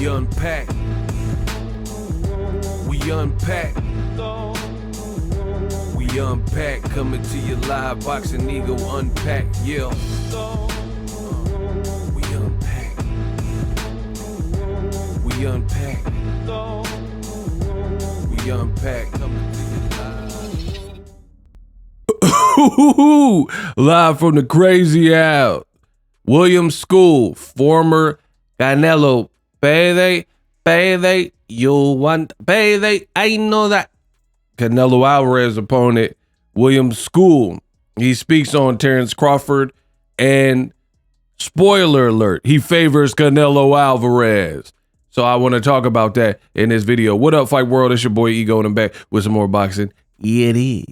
We unpack. We unpack. We unpack. Coming to you live. Boxing Ego unpack. Yeah. We unpack. We unpack. We unpack. Coming to you live. Live from the crazy out. William Scull, former Canelo, payday, you want payday, I know that. Canelo Alvarez opponent, William Scull. He speaks on Terence Crawford, and spoiler alert, he favors Canelo Alvarez. So I want to talk about that in this video. What up, Fight World? It's your boy Ego, and I'm back with some more boxing. It is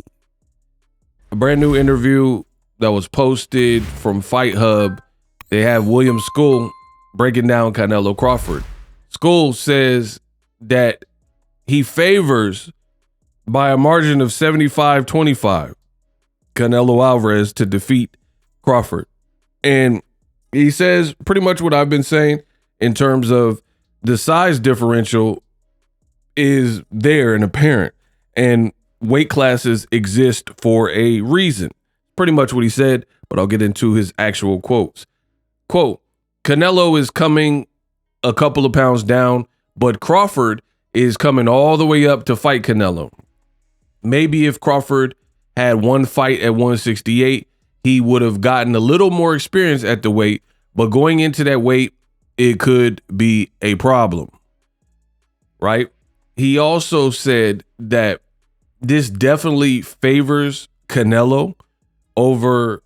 a brand new interview that was posted from Fight Hub. They have William Scull breaking down Canelo-Crawford. Scull says that he favors, by a margin of 75-25, Canelo Alvarez to defeat Crawford. And he says pretty much what I've been saying in terms of the size differential is there and apparent, and weight classes exist for a reason. Pretty much what he said, but I'll get into his actual quotes. Quote, Canelo is coming a couple of pounds down, but Crawford is coming all the way up to fight Canelo. Maybe if Crawford had one fight at 168, he would have gotten a little more experience at the weight, but going into that weight, it could be a problem, right? He also said that this definitely favors Canelo over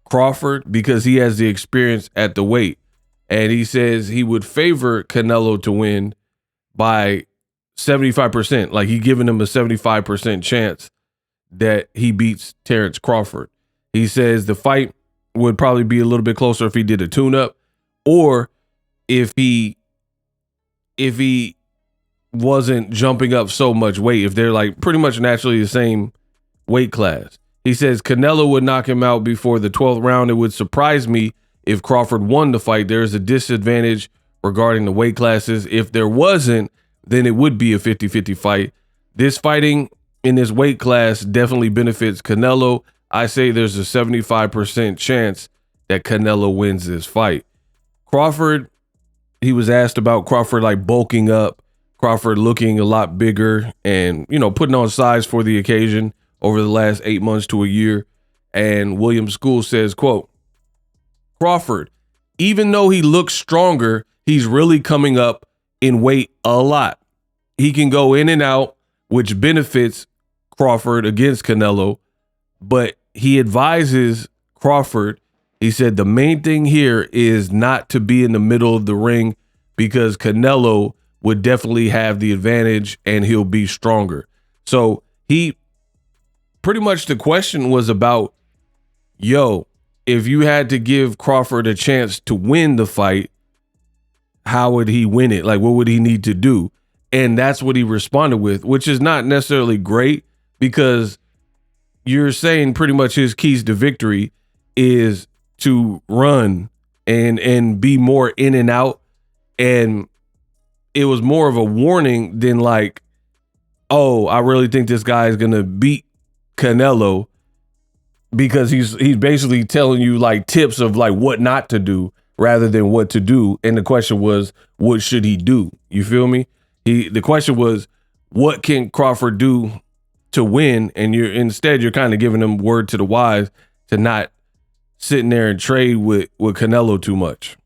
Crawford because he has the experience at the weight. And he says he would favor Canelo to win by 75%. Like, he giving him a 75% chance that he beats Terence Crawford. He says the fight would probably be a little bit closer if he did a tune-up, or if he wasn't jumping up so much weight, if they're like pretty much naturally the same weight class. He says Canelo would knock him out before the 12th round. It would surprise me if Crawford won the fight. There is a disadvantage regarding the weight classes. If there wasn't, then it would be a 50-50 fight. This fighting in this weight class definitely benefits Canelo. I say there's a 75% chance that Canelo wins this fight. Crawford, he was asked about Crawford like bulking up, Crawford looking a lot bigger and, you know, putting on size for the occasion over the last 8 months to a year. And William Scull says, quote, Crawford, even though he looks stronger, he's really coming up in weight a lot. He can go in and out, which benefits Crawford against Canelo, but he advises Crawford. He said the main thing here is not to be in the middle of the ring because Canelo would definitely have the advantage and he'll be stronger. So he pretty much, the question was about, yo, if you had to give Crawford a chance to win the fight, how would he win it? Like, what would he need to do? And that's what he responded with, which is not necessarily great because you're saying pretty much his keys to victory is to run and be more in and out. And it was more of a warning than like, oh, I really think this guy is going to beat Canelo, because he's basically telling you like tips of like what not to do rather than what to do. And the question was, what should he do? You feel me? The question was, what can Crawford do to win? And you're kind of giving him word to the wise to not sitting there and trade with Canelo too much.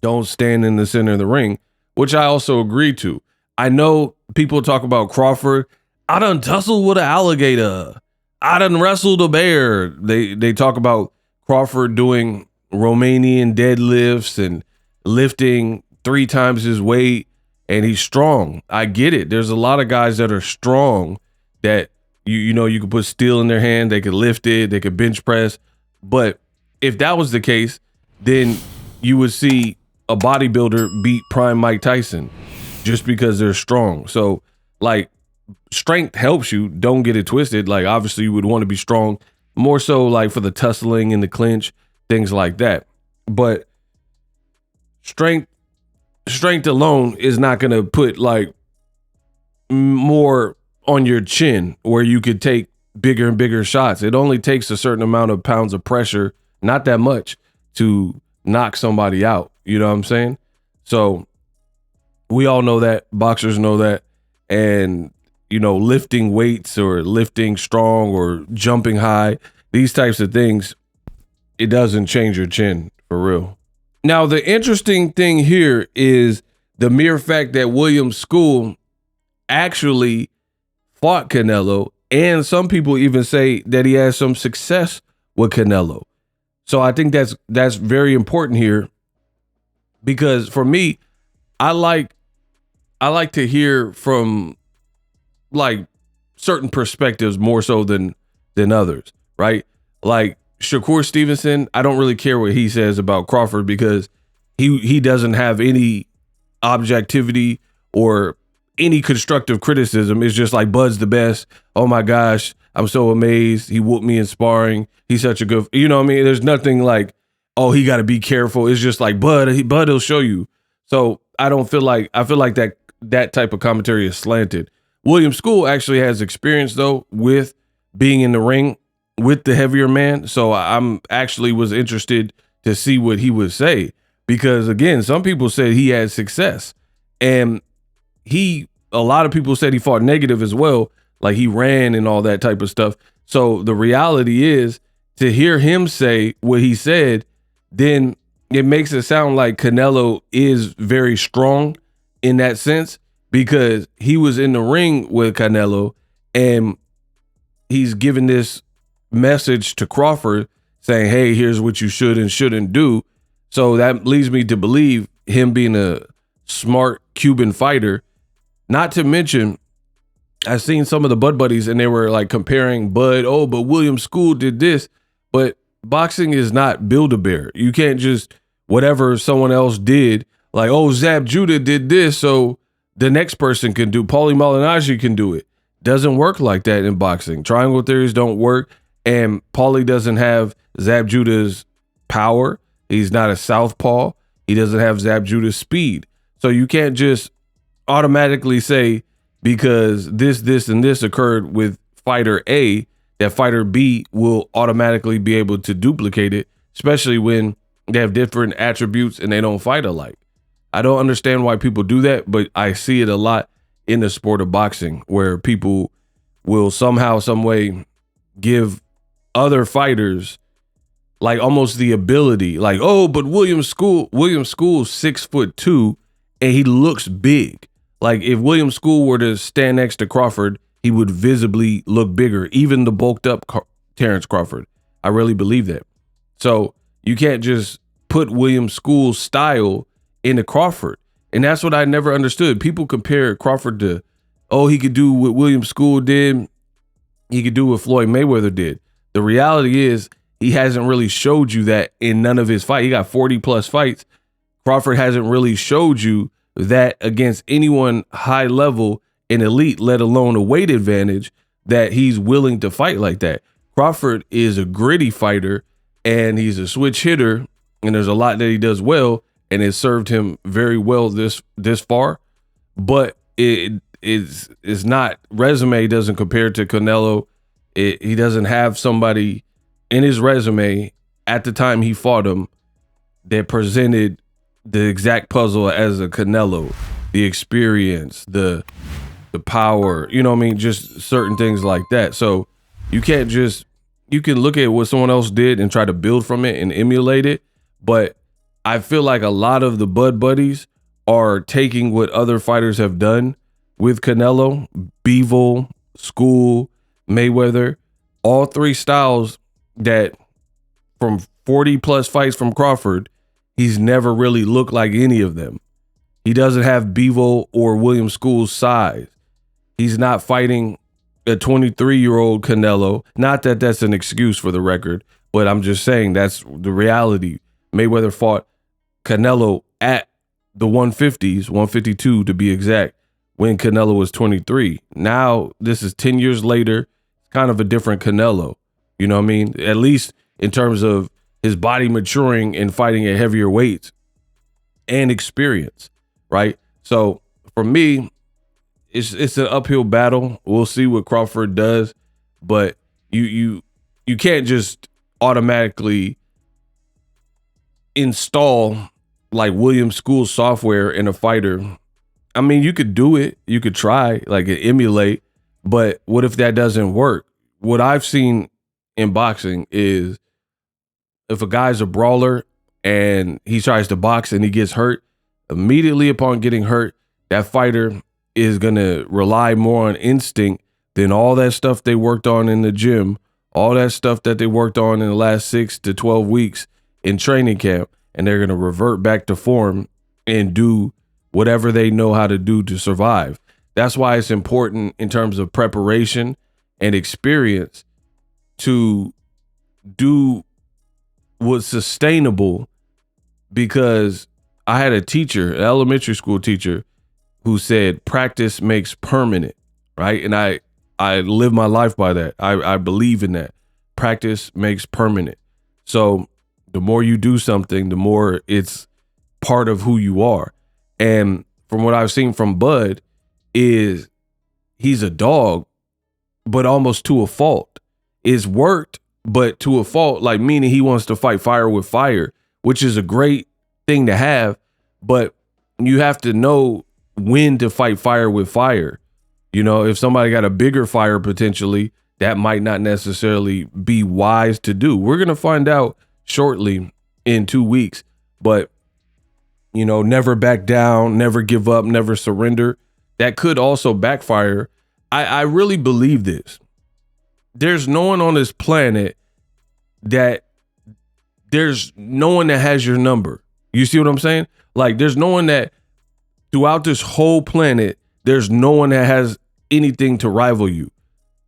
Don't stand in the center of the ring, which I also agree to. I know people talk about Crawford. I done tussled with an alligator. I done wrestled a bear. They talk about Crawford doing Romanian deadlifts and lifting 3 times his weight, and he's strong. I get it. There's a lot of guys that are strong that you know you could put steel in their hand, they could lift it, they could bench press. But if that was the case, then you would see a bodybuilder beat prime Mike Tyson just because they're strong. So like, strength helps you. Don't get it twisted. Like, obviously you would want to be strong more so like for the tussling and the clinch, things like that. But strength strength alone is not going to put like more on your chin where you could take bigger and bigger shots. It only takes a certain amount of pounds of pressure, not that much, to knock somebody out. You know what I'm saying? So we all know that. Boxers know that. And, you know, lifting weights or lifting strong or jumping high, these types of things, it doesn't change your chin for real. Now, the interesting thing here is the mere fact that William Scull actually fought Canelo, and some people even say that he has some success with Canelo. So I think that's very important here, because for me, I like to hear from like certain perspectives more so than others, right? Like Shakur Stevenson, I don't really care what he says about Crawford because he doesn't have any objectivity or any constructive criticism. It's just like, Bud's the best. Oh my gosh, I'm so amazed. He whooped me in sparring. He's such a good, you know what I mean? There's nothing like, oh, he got to be careful. It's just like, Bud will show you. So I feel like that type of commentary is slanted. William Scull actually has experience though with being in the ring with the heavier man. So I'm actually was interested to see what he would say, because again, some people said he had success, and a lot of people said he fought negative as well. Like he ran and all that type of stuff. So the reality is, to hear him say what he said, then it makes it sound like Canelo is very strong in that sense, because he was in the ring with Canelo and he's giving this message to Crawford saying, hey, here's what you should and shouldn't do. So that leads me to believe him being a smart Cuban fighter. Not to mention, I've seen some of the Bud buddies and they were like comparing Bud, oh, but William Scull did this. But boxing is not Build-A-Bear. You can't just whatever someone else did, like, oh, Zab Judah did this, so the next person can do, Paulie Malignaggi can do it. Doesn't work like that in boxing. Triangle theories don't work, and Paulie doesn't have Zab Judah's power. He's not a southpaw. He doesn't have Zab Judah's speed. So you can't just automatically say, because this, and this occurred with fighter A, that fighter B will automatically be able to duplicate it, especially when they have different attributes and they don't fight alike. I don't understand why people do that, but I see it a lot in the sport of boxing, where people will somehow, some way give other fighters like almost the ability, like, oh, but William Scull's 6'2" and he looks big. Like if William Scull were to stand next to Crawford, he would visibly look bigger, even the bulked up Terence Crawford. I really believe that. So you can't just put William Scull's style into Crawford. And that's what I never understood. People compare Crawford to, oh, he could do what William Scull did. He could do what Floyd Mayweather did. The reality is he hasn't really showed you that in none of his fights. He got 40 plus fights. Crawford hasn't really showed you that against anyone high level and elite, let alone a weight advantage, that he's willing to fight like that. Crawford is a gritty fighter and he's a switch hitter, and there's a lot that he does well, and it served him very well this far. But it's not, resume doesn't compare to Canelo. He doesn't have somebody in his resume at the time he fought him that presented the exact puzzle as a Canelo, the experience, the power, you know what I mean? Just certain things like that. So you can't just, you can look at what someone else did and try to build from it and emulate it. But I feel like a lot of the Bud buddies are taking what other fighters have done with Canelo, Bivol, Scull, Mayweather, all three styles that from 40 plus fights from Crawford, he's never really looked like any of them. He doesn't have Bivol or William Scull's size. He's not fighting a 23-year-old Canelo. Not that that's an excuse for the record, but I'm just saying that's the reality. Mayweather fought Canelo at the 150s, 152 to be exact, when Canelo was 23. Now, this is 10 years later, kind of a different Canelo. You know what I mean? At least in terms of his body maturing and fighting at heavier weights and experience. right? So for me, it's an uphill battle. We'll see what Crawford does, but you can't just automatically install like Williams School software in a fighter. I mean, you could do it, you could try, like emulate, but what if that doesn't work? What I've seen in boxing is if a guy's a brawler and he tries to box and he gets hurt, immediately upon getting hurt, that fighter is going to rely more on instinct than all that stuff they worked on in the gym, all that stuff that they worked on in the last 6 to 12 weeks in training camp, and they're going to revert back to form and do whatever they know how to do to survive. That's why it's important in terms of preparation and experience to do what's sustainable, because I had a teacher, an elementary school teacher, who said practice makes permanent, right? And I live my life by that. I believe in that. Practice makes permanent. So the more you do something, the more it's part of who you are. And from what I've seen from Bud is he's a dog, but almost to a fault. It's worked, but to a fault, like meaning he wants to fight fire with fire, which is a great thing to have, but you have to know when to fight fire with fire. You know, if somebody got a bigger fire potentially, that might not necessarily be wise to do. We're going to find out shortly in 2 weeks, but you know, never back down, never give up, never surrender. That could also backfire. I really believe this. There's no one on this planet that there's no one that has your number. You see what I'm saying? Like there's no one that throughout this whole planet, there's no one that has anything to rival you.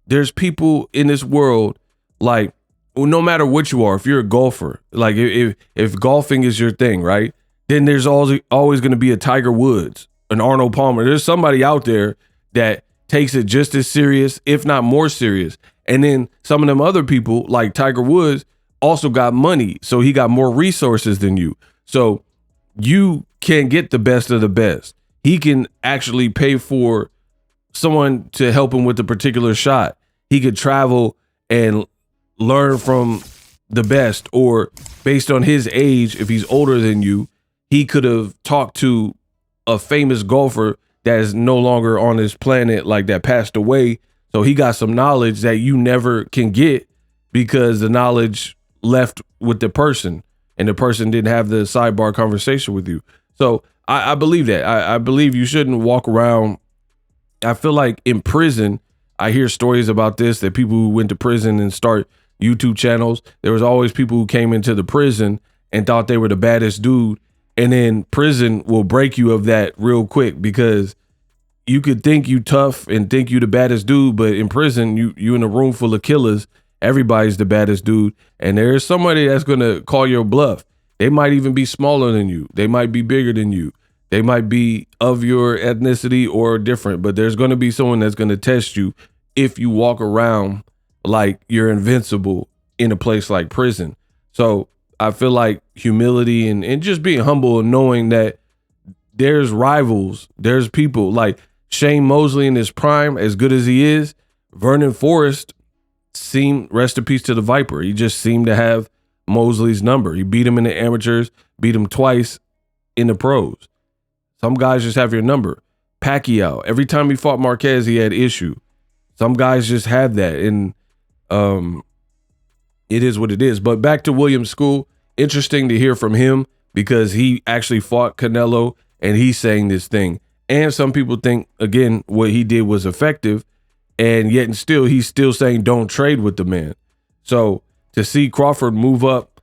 There's people in this world, like, well, no matter what you are, if you're a golfer, like if golfing is your thing, right? Then there's always going to be a Tiger Woods, an Arnold Palmer. There's somebody out there that takes it just as serious, if not more serious. And then some of them other people, like Tiger Woods, also got money. So he got more resources than you. So you can get the best of the best. He can actually pay for someone to help him with a particular shot. He could travel and learn from the best, or based on his age, if he's older than you, he could have talked to a famous golfer that is no longer on this planet, like that passed away. So he got some knowledge that you never can get because the knowledge left with the person and the person didn't have the sidebar conversation with you. So I believe that. I believe you shouldn't walk around. I feel like in prison, I hear stories about this, that people who went to prison and start YouTube channels, there was always people who came into the prison and thought they were the baddest dude. And then prison will break you of that real quick, because you could think you tough and think you the baddest dude, but in prison, you in a room full of killers, everybody's the baddest dude. And there's somebody that's going to call your bluff. They might even be smaller than you. They might be bigger than you. They might be of your ethnicity or different, but there's going to be someone that's going to test you if you walk around like you're invincible in a place like prison. So I feel like humility and just being humble and knowing that there's rivals, there's people like Shane Mosley in his prime, as good as he is. Vernon Forrest seemed, rest in peace to the Viper, he just seemed to have Mosley's number. He beat him in the amateurs, beat him twice in the pros. Some guys just have your number. Pacquiao, every time he fought Marquez, he had issue. Some guys just have that, and it is what it is. But back to Williams School, interesting to hear from him, because he actually fought Canelo and he's saying this thing. And some people think, again, what he did was effective, and yet and still he's still saying don't trade with the man. So to see Crawford move up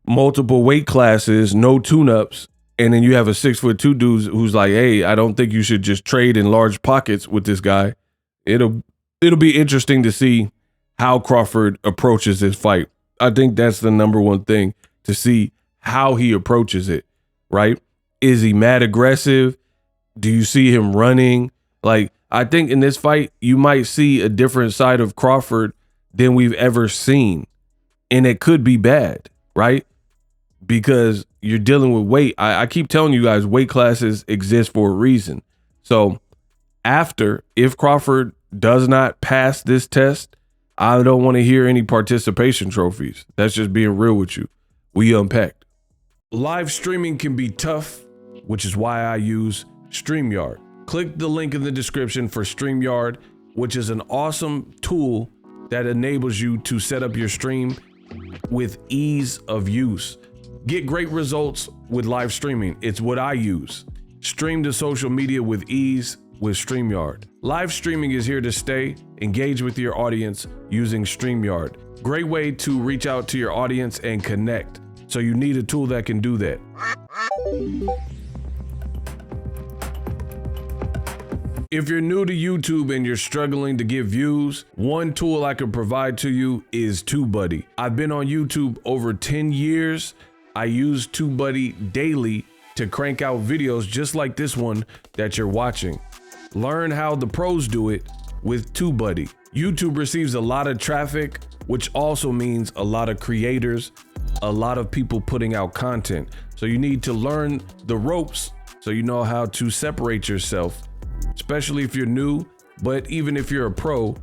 multiple weight classes, no tune-ups, and then you have a 6'2" dude who's like, hey, I don't think you should just trade in large pockets with this guy. It'll be interesting to see how Crawford approaches this fight. I think that's the number one thing, to see how he approaches it, right? Is he mad aggressive? Do you see him running? Like, I think in this fight, you might see a different side of Crawford than we've ever seen. And it could be bad, right? because you're dealing with weight. I keep telling you guys, weight classes exist for a reason. So if Crawford does not pass this test, I don't want to hear any participation trophies. That's just being real with you. We unpacked. Live streaming can be tough, which is why I use StreamYard. Click the link in the description for StreamYard, which is an awesome tool that enables you to set up your stream with ease of use. Get great results with live streaming. It's what I use. Stream to social media with ease with StreamYard. Live streaming is here to stay. Engage with your audience using StreamYard. Great way to reach out to your audience and connect. So you need a tool that can do that. If you're new to YouTube and you're struggling to get views, one tool I can provide to you is TubeBuddy. I've been on YouTube over 10 years. I use TubeBuddy daily to crank out videos just like this one that you're watching. Learn how the pros do it with TubeBuddy. YouTube receives a lot of traffic, which also means a lot of creators, a lot of people putting out content. So you need to learn the ropes so you know how to separate yourself, especially if you're new, but even if you're a pro,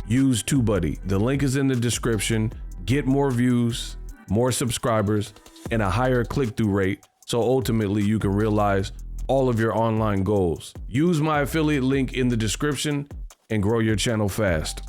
use TubeBuddy. The link is in the description. Get more views, more subscribers, and a higher click-through rate, so ultimately you can realize all of your online goals. Use my affiliate link in the description and grow your channel fast.